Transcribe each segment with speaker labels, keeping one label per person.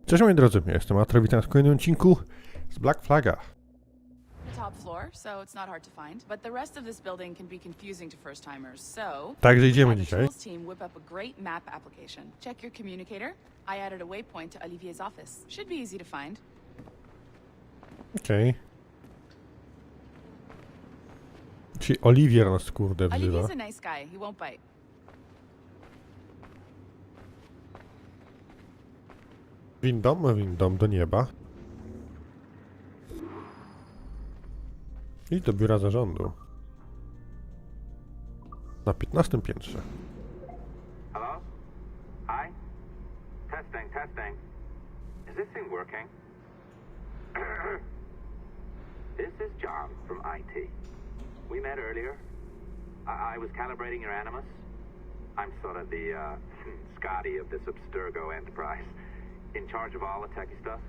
Speaker 1: Cześć moi drodzy, ja jestem Atreu, witam w kolejnym odcinku z Black Flaga.
Speaker 2: Top floor, so it's not hard to find, but the rest of this building can be confusing to first-timers. So,
Speaker 1: Także idziemy
Speaker 2: we had the
Speaker 1: dzisiaj.
Speaker 2: tools team whip up a great map application. Check your communicator. I added a waypoint to Olivier's office. Should be easy to find.
Speaker 1: Okej. Czyli Oliwier nas kurde wzywa.
Speaker 2: Olivier's a nice guy. He won't bite.
Speaker 1: Windą do nieba. I do biura zarządu. Na 15. piętrze.
Speaker 3: Hello? Hi? Testing. Is this thing working? This is John from IT. We met earlier. I was calibrating your Animus. I'm sort of the, Scotty of this Abstergo enterprise. In charge of all the techie stuff.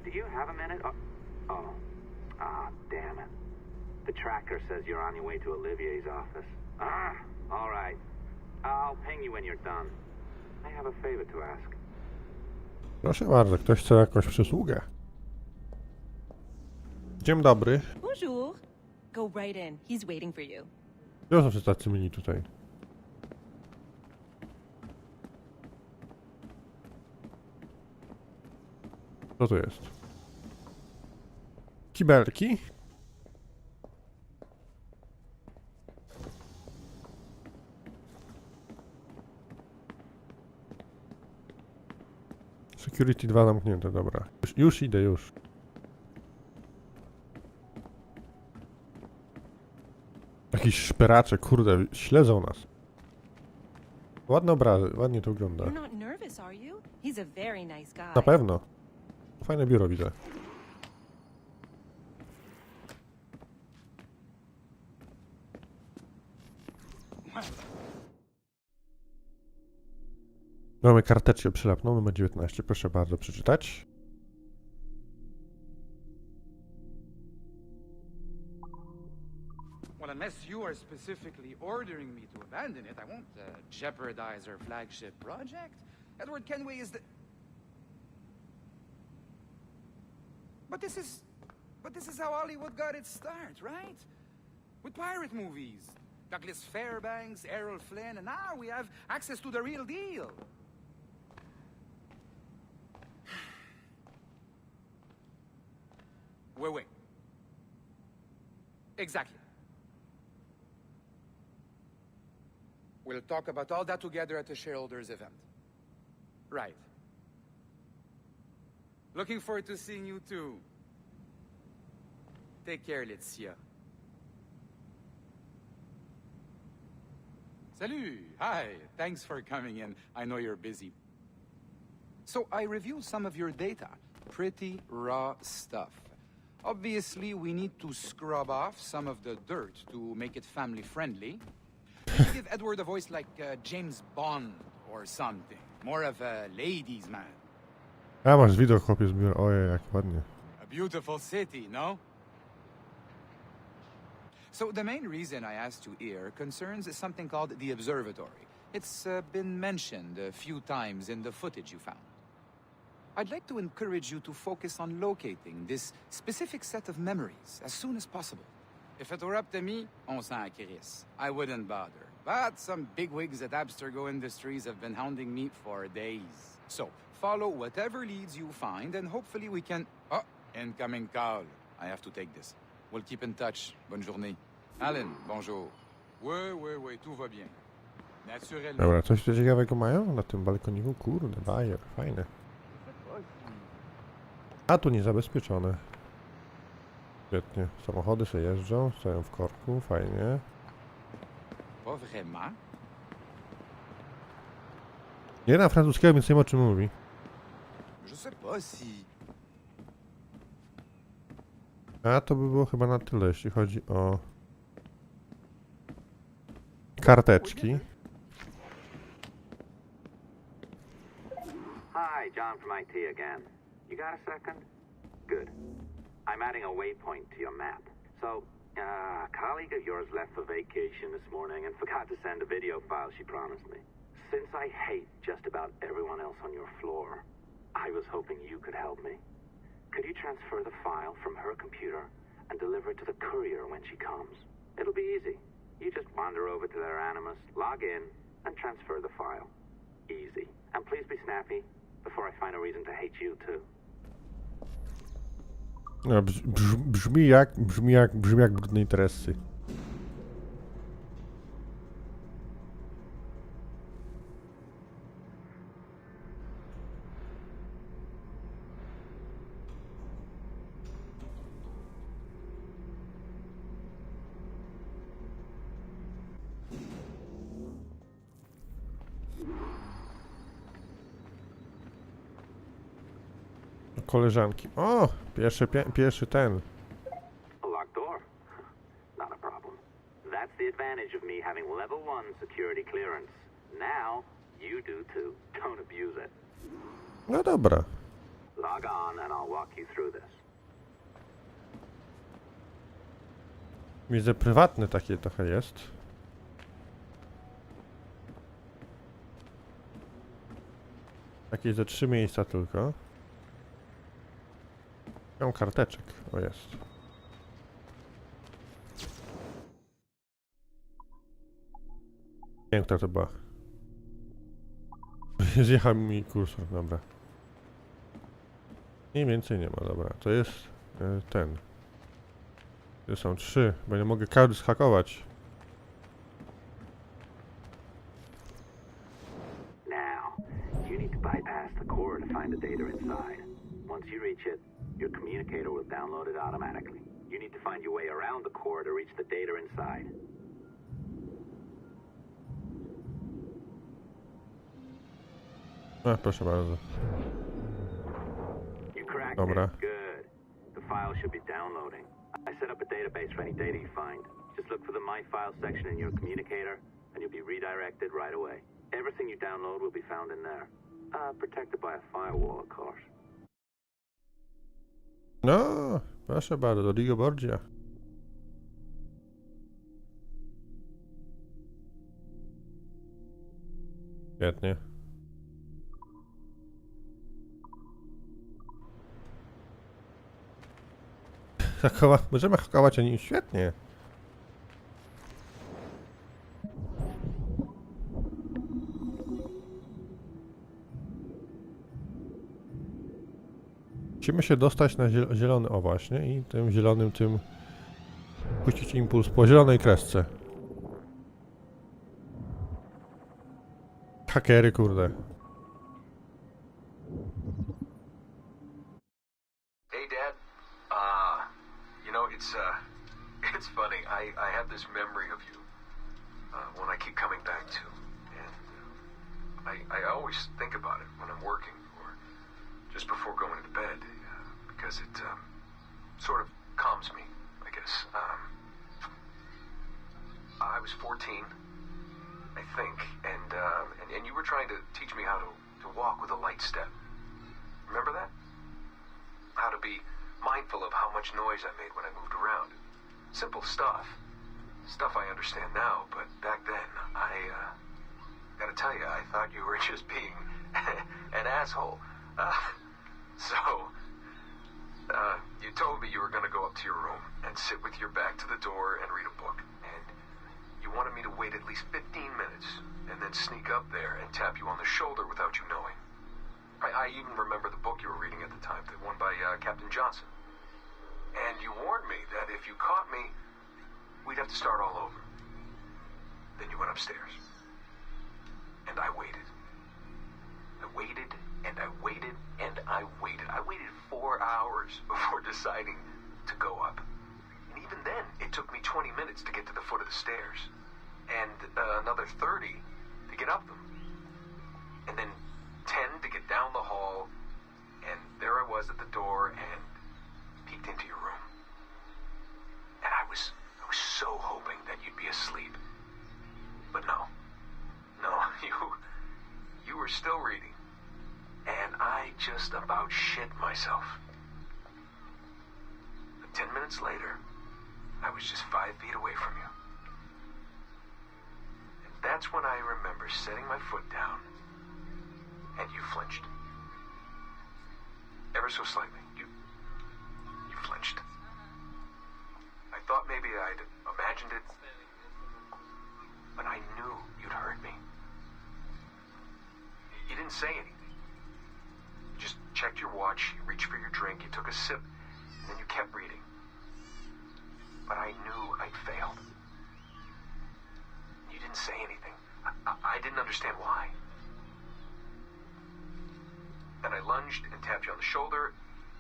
Speaker 3: Do you have a minute? Damn it. The tracker says you're on your way to Olivier's office. All right. I'll ping you when you're done. I have a favor to ask.
Speaker 1: Proszę bardzo, ktoś chce jakąś przysługę. Dzień dobry.
Speaker 4: Bonjour. Go right in. He's waiting for you.
Speaker 1: Kto są tacy mini tutaj? Co to jest? Kibelki? Security 2 zamknięte, dobra. Już idę, już. Jakiś szperacze, kurde, śledzą nas. Ładne obrazy, ładnie to wygląda.
Speaker 4: You're not nervous, are you? He's a very nice guy.
Speaker 1: Na pewno. Fajne biuro widzę. Mamy karteczkę przylepną, numer 19. Proszę bardzo przeczytać.
Speaker 5: Well, unless you are specifically ordering me to abandon it, I won't jeopardize our flagship project. Edward Kenway is the... But this is how Hollywood got its start, right? With pirate movies. Douglas Fairbanks, Errol Flynn, and now we have access to the real deal. Wait. Exactly. We'll talk about all that together at the shareholders event. Right. Looking forward to seeing you too. Take care, Laetitia. Salut! Hi! Thanks for coming in. I know you're busy. So I reviewed some of your data. Pretty raw stuff. Obviously, we need to scrub off some of the dirt to make it family-friendly. Give Edward a voice like James Bond or something. More of a ladies' man.
Speaker 1: A masz widok, chłopiec, biuro. Ojej, jak ładnie.
Speaker 5: A beautiful city, no? So the main reason I asked you here concerns something called the observatory. It's been mentioned a few times in the footage you found. I'd like to encourage you to focus on locating this specific set of memories as soon as possible. If it were up to me, on s'en crisse. I wouldn't bother. But some bigwigs at Abstergo Industries have been hounding me for days. So, follow whatever leads you find, and hopefully we can... Oh, incoming call. I have to take this. We'll keep in touch. Bonne journée. Alan, bonjour. Oui, tout va bien. Naturellement.
Speaker 1: Dobra, coś tu ciekawego mają na tym balkoniku? Kurde, bajer, fajne. A tu niezabezpieczone. Świetnie. Samochody sobie jeżdżą, stoją w korku, fajnie.
Speaker 5: Pas vraiment.
Speaker 1: Nie na francuskiego, więc nie wiem o czym mówi.
Speaker 5: Je sais pas si...
Speaker 1: A to by było chyba na tyle, jeśli chodzi o karteczki.
Speaker 3: Hi, John from IT again. You got a second? Good. I'm adding a waypoint to your map. So, a colleague of yours left for vacation this morning and forgot to send a video file she promised me. Since I hate just about everyone else on your floor, I was hoping hoping you could help me. Could you transfer the file from her computer and deliver it to the courier when she comes? It'll be easy. You just wander over to their Animus, log in, and transfer the file. Easy. And please be snappy before I find a reason to hate you too.
Speaker 1: No, brzmi jak brudne interesy. Koleżanki. O! Pierwszy ten.
Speaker 3: A locked door? Not a problem. That's the advantage of me having level 1 security clearance. Now, you do too. Don't abuse it.
Speaker 1: No dobra.
Speaker 3: Log on and I'll walk you through this.
Speaker 1: Widzę, prywatne takie trochę jest. Takie ze 3 miejsca tylko. Mam karteczek. O, jest. Nie wiem, która to była. Zjechał mi kursor, dobra. Mniej więcej nie ma, dobra. To jest ten. To są 3, bo nie mogę każdy zhakować.
Speaker 3: Now, you need to bypass the core to find the data inside. Once you reach it, your communicator will download it automatically. You need to find your way around the core to reach the data inside.
Speaker 1: A, proszę bardzo.
Speaker 3: You cracked
Speaker 1: Dobra.
Speaker 3: it. Good. The file should be downloading. I set up a database for any data you find. Just look for the My Files section in your communicator, and you'll be redirected right away. Everything you download will be found in there. Protected by a firewall, of course.
Speaker 1: No, proszę bardzo, do Digo Borgia. Świetnie. Możemy hakować oni świetnie. Musimy się dostać na zielony, o właśnie, i tym zielonym puścić impuls po zielonej kresce. Hakery, kurde.
Speaker 6: Hey, Dad. You know, it's funny. I have this memory of you, one I keep coming back to, and I always think about it when I'm working or just before going to bed, because it sort of calms me, I guess. I was 14, I think, and you were trying to teach me how to walk with a light step. Remember that? How to be mindful of how much noise I made when I moved around. Simple stuff. Stuff I understand now, but back then, I gotta tell you, I thought you were just being an asshole. You told me you were gonna go up to your room and sit with your back to the door and read a book. And you wanted me to wait at least 15 minutes and then sneak up there and tap you on the shoulder without you knowing. I even remember the book you were reading at the time, the one by Captain Johnson. And you warned me that if you caught me, we'd have to start all over. Then you went upstairs. And I waited. I waited, and I waited, and I waited. I waited 4 hours before deciding to go up. And even then, it took me 20 minutes to get to the foot of the stairs. And another 30 to get up them. And then 10 to get down the hall, and there I was at the door and peeked into your room. And I was so hoping that you'd be asleep. But no, you were still reading, and I just about shit myself. But 10 minutes later, I was just 5 feet away from you. And that's when I remember setting my foot down, and you flinched. ever so slightly. You flinched. I thought maybe I'd imagined it, but I knew you'd heard me. You didn't say anything. You just checked your watch, you reached for your drink, you took a sip, and then you kept reading. But I knew I'd failed. You didn't say anything. I didn't understand why. Then I lunged and tapped you on the shoulder,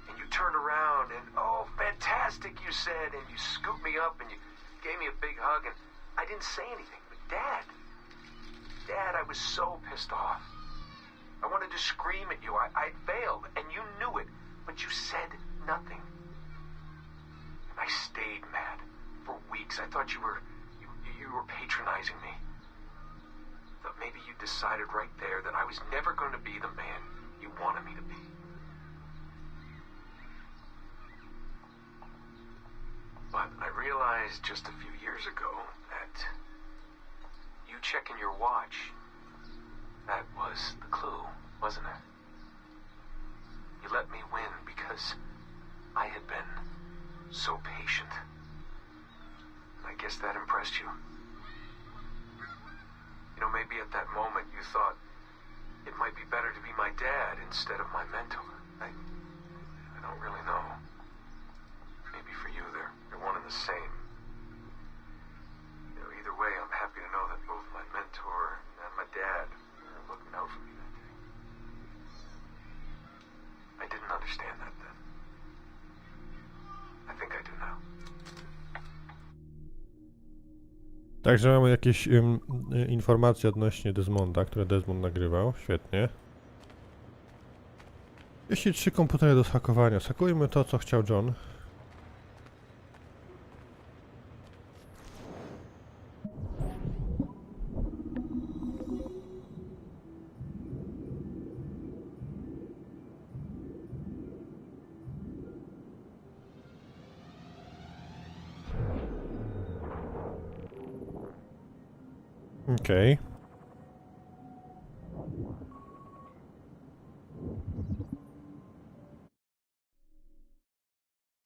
Speaker 6: and you turned around, and oh, fantastic, you said, and you scooped me up, and you gave me a big hug, and I didn't say anything. But Dad, I was so pissed off. I wanted to scream at you. I'd failed, and you knew it, but you said nothing. And I stayed mad for weeks. I thought you were patronizing me. Thought maybe you decided right there that I was never going to be the man you wanted me to be. But I realized just a few years ago that you checking your watch, that was the clue, wasn't it? You let me win because I had been so patient. I guess that impressed you. You know, maybe at that moment you thought it might be better to be my dad instead of my mentor. I don't really know. Maybe for you they're one and the same. You know, either way, I'm happy to know that both my mentor and my dad are looking out for me that day. I didn't understand that then. I think I do now.
Speaker 1: Także mamy jakieś informacje odnośnie Desmonda, które Desmond nagrywał. Świetnie. Jeśli 3 komputery do zhakowania. Zhakujmy to, co chciał John. Okay.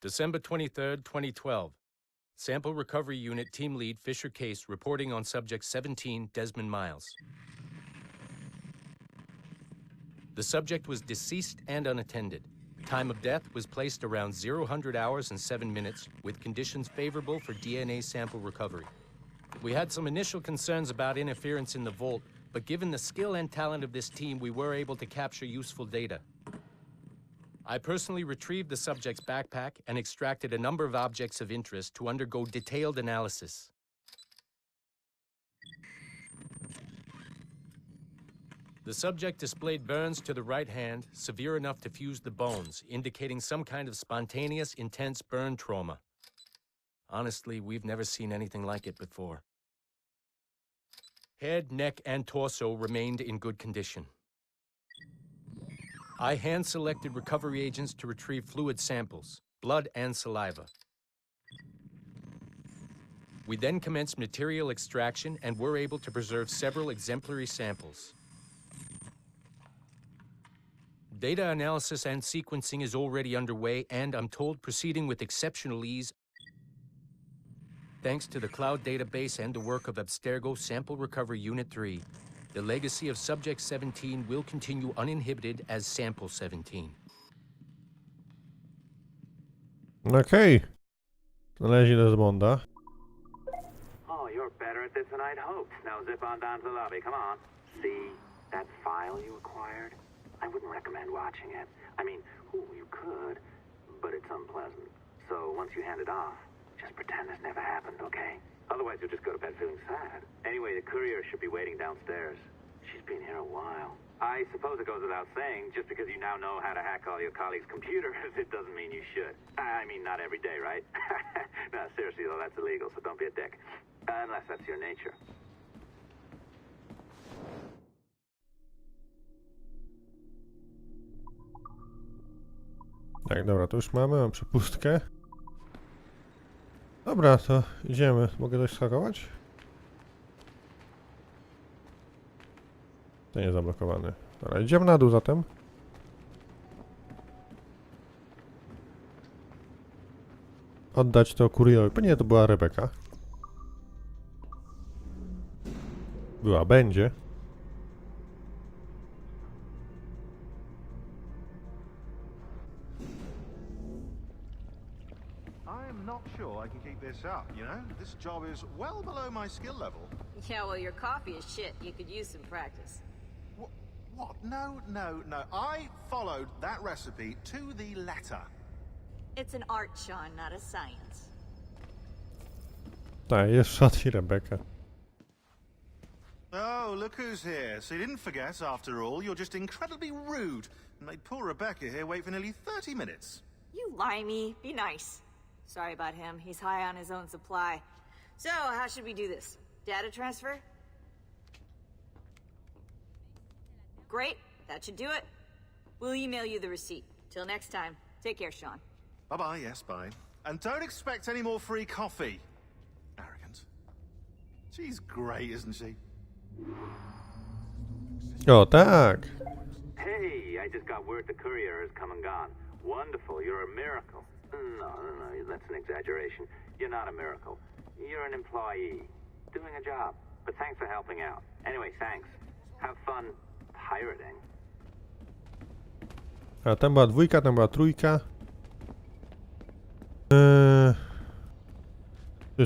Speaker 7: December 23rd, 2012. Sample Recovery Unit Team Lead Fisher Case reporting on Subject 17, Desmond Miles. The subject was deceased and unattended. Time of death was placed around 00 hours and 7 minutes, with conditions favorable for DNA sample recovery. We had some initial concerns about interference in the vault, but given the skill and talent of this team, we were able to capture useful data. I personally retrieved the subject's backpack and extracted a number of objects of interest to undergo detailed analysis. The subject displayed burns to the right hand, severe enough to fuse the bones, indicating some kind of spontaneous, intense burn trauma. Honestly, we've never seen anything like it before. Head, neck, and torso remained in good condition. I hand-selected recovery agents to retrieve fluid samples, blood and saliva. We then commenced material extraction and were able to preserve several exemplary samples. Data analysis and sequencing is already underway, and I'm told proceeding with exceptional ease. Thanks to the cloud database and the work of Abstergo Sample Recovery Unit 3, the legacy of Subject 17 will continue uninhibited as Sample 17.
Speaker 1: Okej. Znaleźli Desmonda.
Speaker 3: Oh, you're better at this than I'd hoped. Now zip on down to the lobby. Come on. See that file you acquired? I wouldn't recommend watching it. I mean, you could, but it's unpleasant. So once you hand it off, just pretend this never happened, okay? Otherwise, you'll just go to bed feeling sad. Anyway, the courier should be waiting downstairs. She's been here a while. I suppose it goes without saying, just because you now know how to hack all your colleagues' computers, it doesn't mean you should. I mean, not every day, right? No, seriously, though, that's illegal, so don't be a dick. Unless that's your nature.
Speaker 1: Tak, dobra, to już mam przepustkę. Dobra, to idziemy. Mogę coś zhakować? To nie zablokowane. Dobra, idziemy na dół zatem. oddać to kurierowi. Pewnie to była Rebeka. Była, będzie.
Speaker 8: I'm not sure I can keep this up, you know? This job is well below my skill level.
Speaker 9: Yeah, well, your coffee is shit. You could use some practice.
Speaker 8: What? No. I followed that recipe to the letter.
Speaker 9: It's an art, Sean, not a science.
Speaker 1: Tak, jest Shot i Rebeka.
Speaker 8: Oh, look who's here. So you didn't forget, after all. You're just incredibly rude. And made poor Rebecca here wait for nearly 30 minutes.
Speaker 9: You limey. Be nice. Sorry about him. He's high on his own supply. So, how should we do this? Data transfer? Great. That should do it. We'll email you the receipt. Till next time. Take care, Sean.
Speaker 8: Bye-bye, yes, bye. And don't expect any more free coffee. Arrogant. She's great, isn't she?
Speaker 1: O, tak.
Speaker 3: Hey, I just got word the courier has come and gone. Wonderful, you're a miracle. No, that's an exaggeration. You're not a miracle. You're an employee, doing a job. But thanks for helping out. Anyway, thanks. Have fun pirating.
Speaker 1: A tam była 2, tam była 3.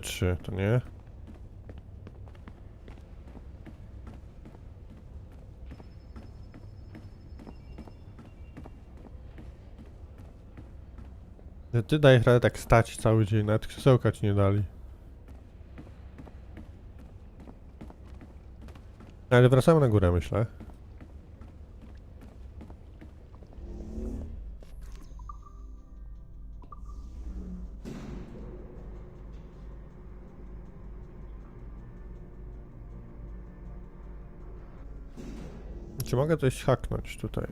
Speaker 1: 3, to nie. Ty dajesz radę tak stać cały dzień, nawet krzesełka ci nie dali. Ale wracamy na górę, myślę. Czy mogę coś haknąć tutaj?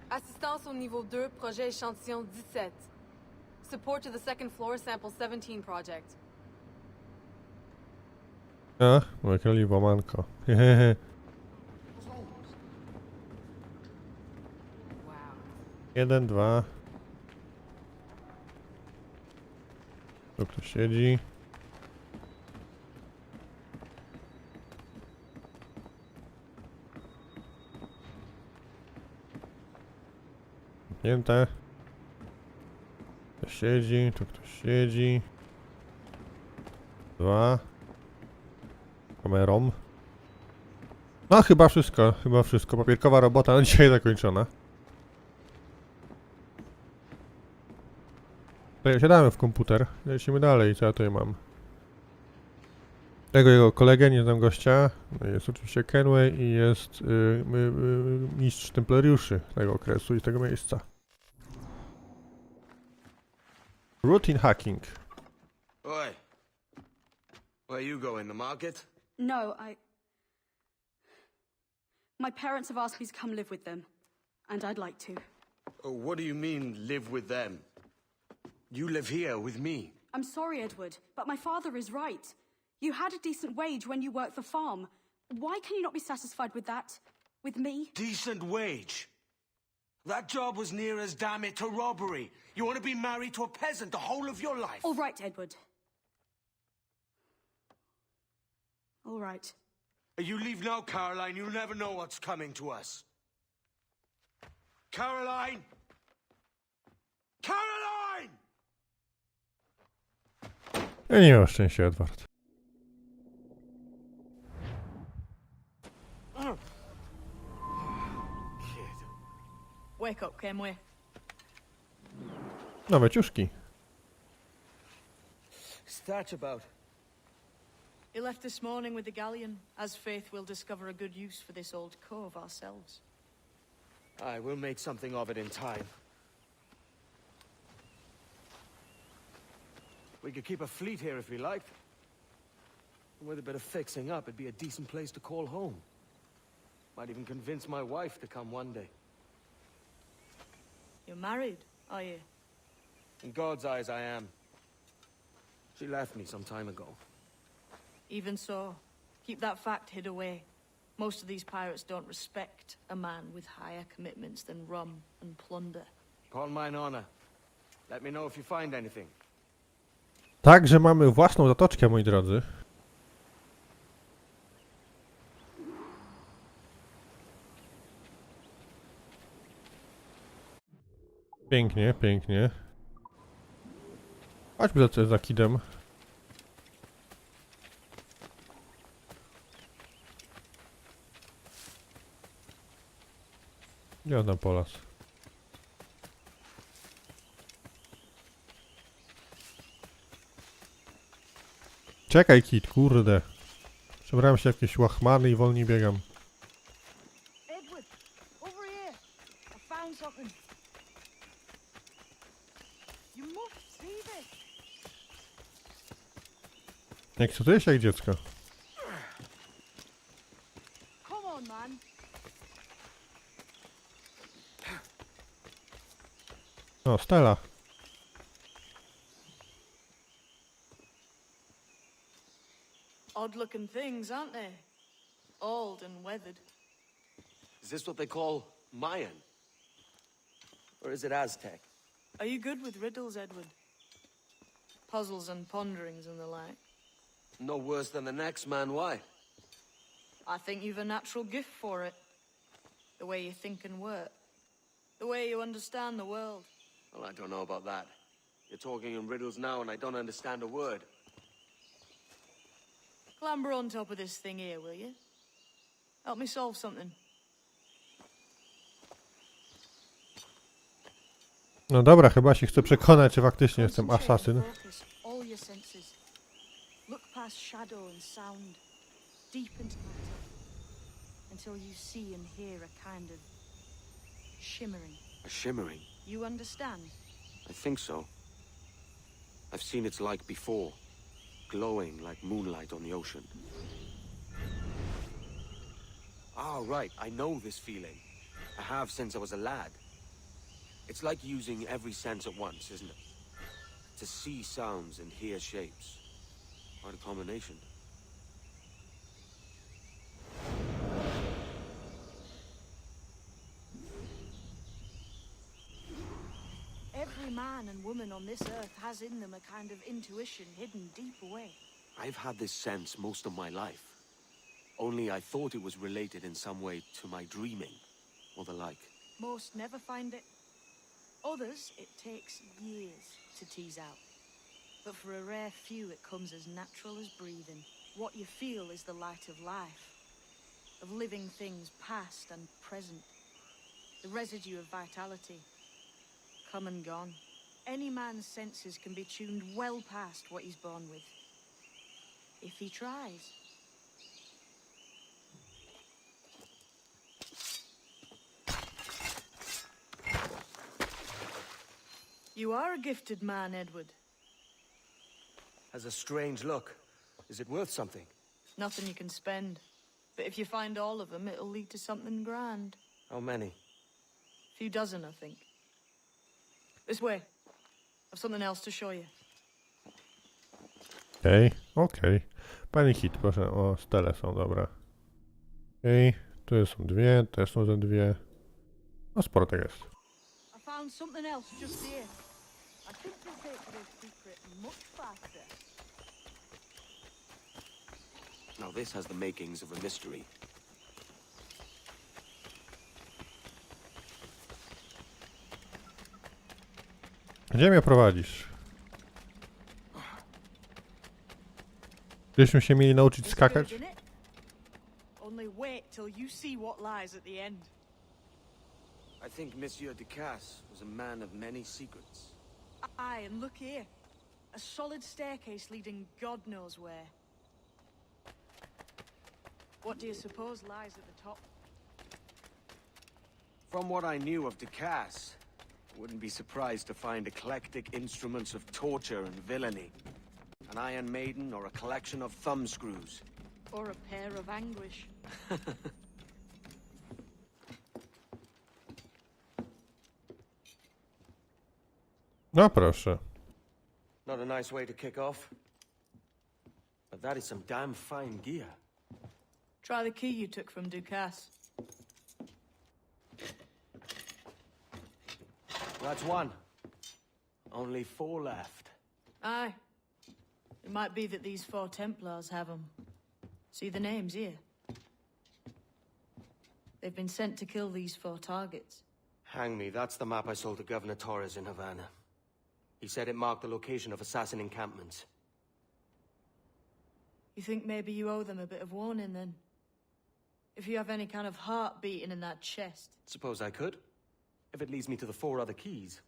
Speaker 10: Assistance au niveau 2, projet échantillon 17. Support to the second floor, sample 17 project.
Speaker 1: A, wykryli łamanko. Hehehe.
Speaker 10: Wow.
Speaker 1: 1, 2. Tu ktoś siedzi. Zamknięte. Ktoś siedzi, tu ktoś siedzi. 2. Kamerą. No chyba wszystko, Papierkowa robota na dzisiaj zakończona. To siadamy w komputer, lecimy dalej, co ja tutaj mam. Tego jego kolegę, nie znam gościa. No jest oczywiście Kenway i jest mistrz templariuszy tego okresu i tego miejsca. Routine hacking.
Speaker 11: Oi. Where you going, the market?
Speaker 10: No, My parents have asked me to come live with them, and I'd like to.
Speaker 11: Oh, what do you mean, live with them? You live here with me.
Speaker 10: I'm sorry, Edward, but my father is right. You had a decent wage when you worked the farm. Why can you not be satisfied with that? With me?
Speaker 11: Decent wage? That job was near as, damn it, to robbery. You want to be married to a peasant the whole of your life?
Speaker 10: All right, Edward. All right.
Speaker 11: You leave now, Caroline. You'll never know what's coming to us. Caroline! Caroline!
Speaker 1: Ja nie miał szczęścia, Edward.
Speaker 11: Kid.
Speaker 10: Wake up, Kenway.
Speaker 1: Nowe ciuszki.
Speaker 11: What's that about?
Speaker 10: He left this morning with the galleon. As faith, we'll discover a good use for this old cove ourselves.
Speaker 11: Aye, we'll make something of it in time. We could keep a fleet here if we liked. And with a bit of fixing up, it'd be a decent place to call home. Might even convince my wife to come one day.
Speaker 10: You're married, are you?
Speaker 11: In God's eyes, I am. She left me some time ago.
Speaker 10: Even so, keep that fact hid away. Most of these pirates don't respect a man with higher commitments than rum and plunder.
Speaker 11: Upon mine honor. Let me know if you find anything.
Speaker 1: Także mamy własną zatoczkę, moi drodzy. Pięknie, pięknie. Chodźmy za kidem. Gdzie on tam polas? Czekaj, kit, kurde. Przebrałem się w jakieś łachmany i wolniej biegam.
Speaker 10: Edward, over here. I found something. You must see this.
Speaker 1: Ekscytuje się jak dziecko.
Speaker 10: Come on, man.
Speaker 1: O, Stella.
Speaker 10: Odd-looking things, aren't they? Old and weathered.
Speaker 11: Is this what they call Mayan? Or is it Aztec?
Speaker 10: Are you good with riddles, Edward? Puzzles and ponderings and the like.
Speaker 11: No worse than the next man, why?
Speaker 10: I think you've a natural gift for it. The way you think and work. The way you understand the world.
Speaker 11: Well, I don't know about that. You're talking in riddles now and I don't understand a word.
Speaker 10: Clamber on top of this thing here, will you? Help me solve something.
Speaker 1: No dobra, chyba się chcę przekonać, czy faktycznie jestem asasyn.
Speaker 10: Focus all your senses. Look past shadow and sound, deep into matter, until you see and hear a kind of shimmering.
Speaker 11: A shimmering?
Speaker 10: You understand?
Speaker 11: I think so. I've seen its like before. Glowing like moonlight on the ocean. Ah, right. I know this feeling. I have since I was a lad. It's like using every sense at once, isn't it? To see sounds and hear shapes. Quite a combination.
Speaker 10: Every man and woman on this earth has in them a kind of intuition hidden deep away.
Speaker 11: I've had this sense most of my life. Only I thought it was related in some way to my dreaming, or the like.
Speaker 10: Most never find it. Others, it takes years to tease out. But for a rare few, it comes as natural as breathing. What you feel is the light of life, of living things past and present. The residue of vitality, come and gone. Any man's senses can be tuned well past what he's born with, if he tries. You are a gifted man, Edward.
Speaker 11: Has a strange look. Is it worth something?
Speaker 10: Nothing you can spend. But if you find all of them, it'll lead to something grand.
Speaker 11: How many?
Speaker 10: A few dozen, I think. This way. I've something else to show you.
Speaker 1: Okej. Pani Hit, proszę, o, stele są, dobra. Okej, tu są dwie, też są ze dwie. No sporo tak jest.
Speaker 10: I found something else just here. I think you'll take this secret much faster.
Speaker 11: Now this has the makings of a mystery.
Speaker 1: Gdzie mnie prowadzisz? Gdybyśmy się mieli nauczyć skakać?
Speaker 10: Weird, innit? Only wait till you see what lies at the end.
Speaker 11: I think Monsieur Ducasse was a man of many secrets.
Speaker 10: Aye, and look here. A solid staircase leading God knows where. What do you suppose lies at the top?
Speaker 11: From what I knew of Ducasse, I wouldn't be surprised to find eclectic instruments of torture and villainy. An Iron Maiden or a collection of thumbscrews.
Speaker 10: Or a pair of anguish.
Speaker 1: No proszę.
Speaker 11: Not a nice way to kick off. But that is some damn fine gear.
Speaker 10: Try the key you took from Ducasse.
Speaker 11: That's one. Only 4 left.
Speaker 10: Aye. It might be that these 4 Templars have them. See the names here? They've been sent to kill these 4 targets.
Speaker 11: Hang me, that's the map I sold to Governor Torres in Havana. He said it marked the location of assassin encampments.
Speaker 10: You think maybe you owe them a bit of warning, then? If you have any kind of heart beating in that chest.
Speaker 11: Suppose I could? If it leads me to the 4 other keys.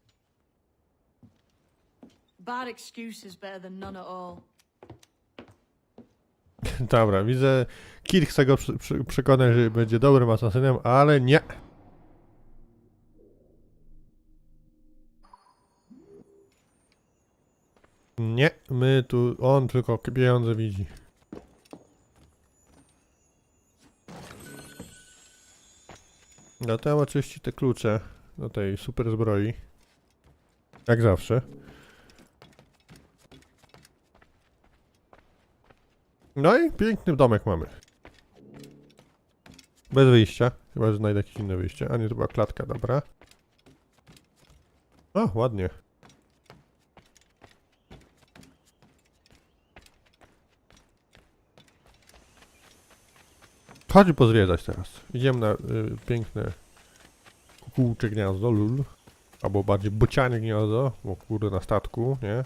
Speaker 10: Bad excuse is better than none at all.
Speaker 1: Dobra, widzę, Kir chce go przekonać, że będzie dobrym asasynem, ale nie. Nie, my tu, on tylko pieniądze widzi. Dlatego oczywiście te klucze do tej super zbroi. Jak zawsze. No i piękny domek mamy. Bez wyjścia. Chyba, że znajdę jakieś inne wyjście. A nie, to była klatka, dobra. O, ładnie. Chodź pozwiedzać teraz. Idziemy na piękne kukułcze gniazdo, lul. Albo bardziej bocianie gniazdo, bo kurde na statku, nie?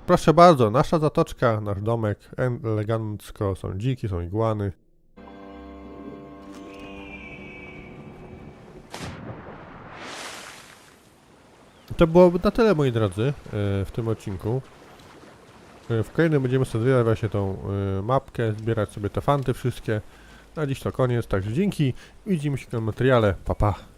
Speaker 1: Proszę bardzo, nasza zatoczka, nasz domek, elegancko, są dziki, są igłany. To byłoby na tyle, moi drodzy, w tym odcinku. W kolejnym będziemy sobie zbierać właśnie tą mapkę, zbierać sobie te fanty wszystkie. Na dziś to koniec, także dzięki, widzimy się w tym materiale, pa pa.